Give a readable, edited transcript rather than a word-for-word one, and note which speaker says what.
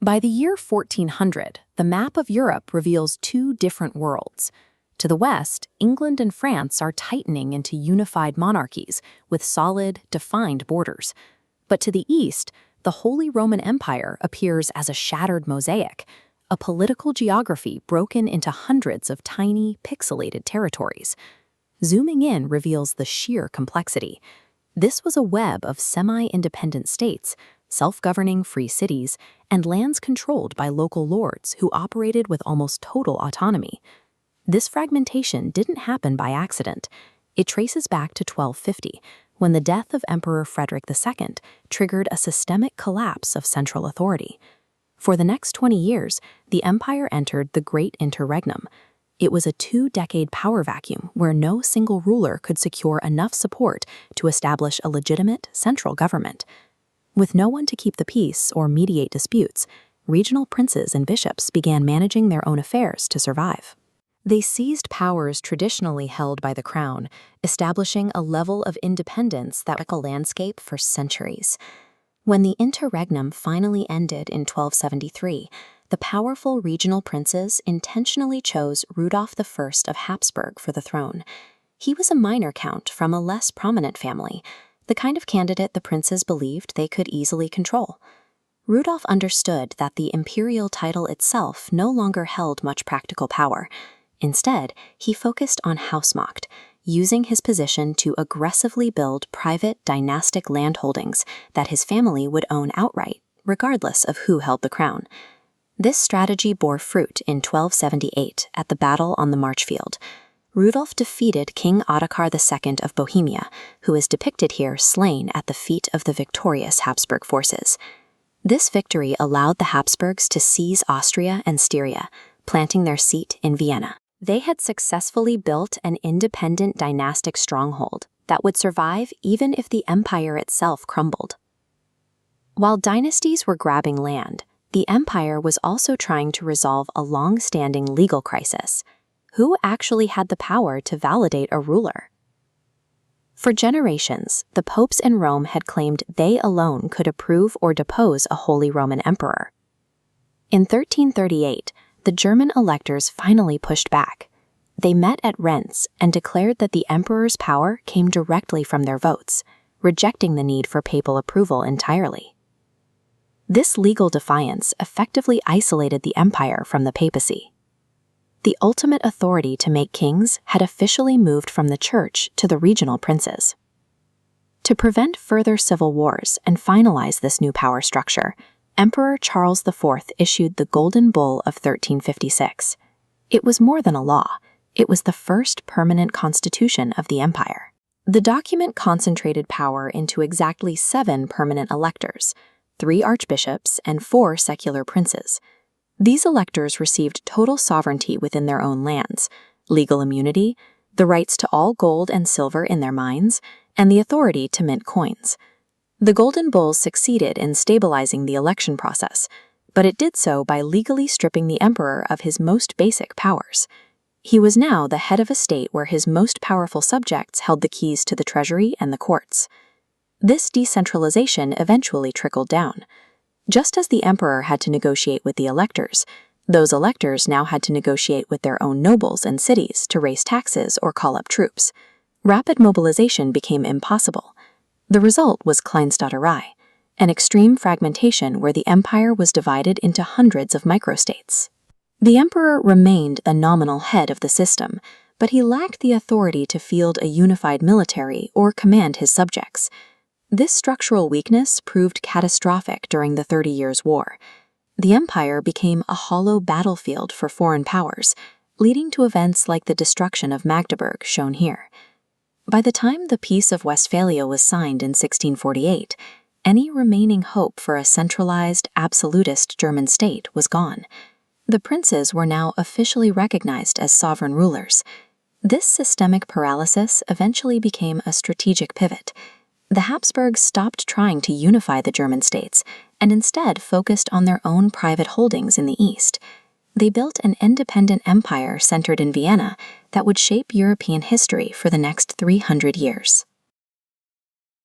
Speaker 1: By the year 1400, the map of Europe reveals two different worlds. To the west, England and France are tightening into unified monarchies with solid, defined borders. But to the east, the Holy Roman Empire appears as a shattered mosaic, a political geography broken into hundreds of tiny, pixelated territories. Zooming in reveals the sheer complexity. This was a web of semi-independent states, self-governing free cities, and lands controlled by local lords who operated with almost total autonomy. This fragmentation didn't happen by accident. It traces back to 1250, when the death of Emperor Frederick II triggered a systemic collapse of central authority. For the next 20 years, the empire entered the Great Interregnum. It was a 2-decade power vacuum where no single ruler could secure enough support to establish a legitimate central government. With no one to keep the peace or mediate disputes, regional princes and bishops began managing their own affairs to survive. They seized powers traditionally held by the crown, establishing a level of independence that was a landscape for centuries. When the interregnum finally ended in 1273, the powerful regional princes intentionally chose Rudolf I of Habsburg for the throne. He was a minor count from a less prominent family, the kind of candidate the princes believed they could easily control. Rudolf understood that the imperial title itself no longer held much practical power. Instead, he focused on Hausmacht, using his position to aggressively build private dynastic landholdings that his family would own outright, regardless of who held the crown. This strategy bore fruit in 1278 at the Battle on the Marchfield. Rudolf defeated King Ottokar II of Bohemia, who is depicted here slain at the feet of the victorious Habsburg forces. This victory allowed the Habsburgs to seize Austria and Styria, planting their seat in Vienna. They had successfully built an independent dynastic stronghold that would survive even if the empire itself crumbled. While dynasties were grabbing land, the empire was also trying to resolve a long-standing legal crisis. Who actually had the power to validate a ruler? For generations, the popes in Rome had claimed they alone could approve or depose a Holy Roman Emperor. In 1338, the German electors finally pushed back. They met at Reims and declared that the emperor's power came directly from their votes, rejecting the need for papal approval entirely. This legal defiance effectively isolated the empire from the papacy. The ultimate authority to make kings had officially moved from the church to the regional princes. To prevent further civil wars and finalize this new power structure, Emperor Charles IV issued the Golden Bull of 1356. It was more than a law. It was the first permanent constitution of the empire. The document concentrated power into exactly 7 permanent electors, 3 archbishops and 4 secular princes. These electors received total sovereignty within their own lands, legal immunity, the rights to all gold and silver in their mines, and the authority to mint coins. The Golden Bulls succeeded in stabilizing the election process, but it did so by legally stripping the emperor of his most basic powers. He was now the head of a state where his most powerful subjects held the keys to the treasury and the courts. This decentralization eventually trickled down. Just as the emperor had to negotiate with the electors, those electors now had to negotiate with their own nobles and cities to raise taxes or call up troops. Rapid mobilization became impossible. The result was Kleinstaaterei, an extreme fragmentation where the empire was divided into hundreds of microstates. The emperor remained the nominal head of the system, but he lacked the authority to field a unified military or command his subjects. This structural weakness proved catastrophic during the 30 Years' War. The empire became a hollow battlefield for foreign powers, leading to events like the destruction of Magdeburg, shown here. By the time the Peace of Westphalia was signed in 1648, any remaining hope for a centralized, absolutist German state was gone. The princes were now officially recognized as sovereign rulers. This systemic paralysis eventually became a strategic pivot. The Habsburgs stopped trying to unify the German states and instead focused on their own private holdings in the East. They built an independent empire centered in Vienna that would shape European history for the next 300 years.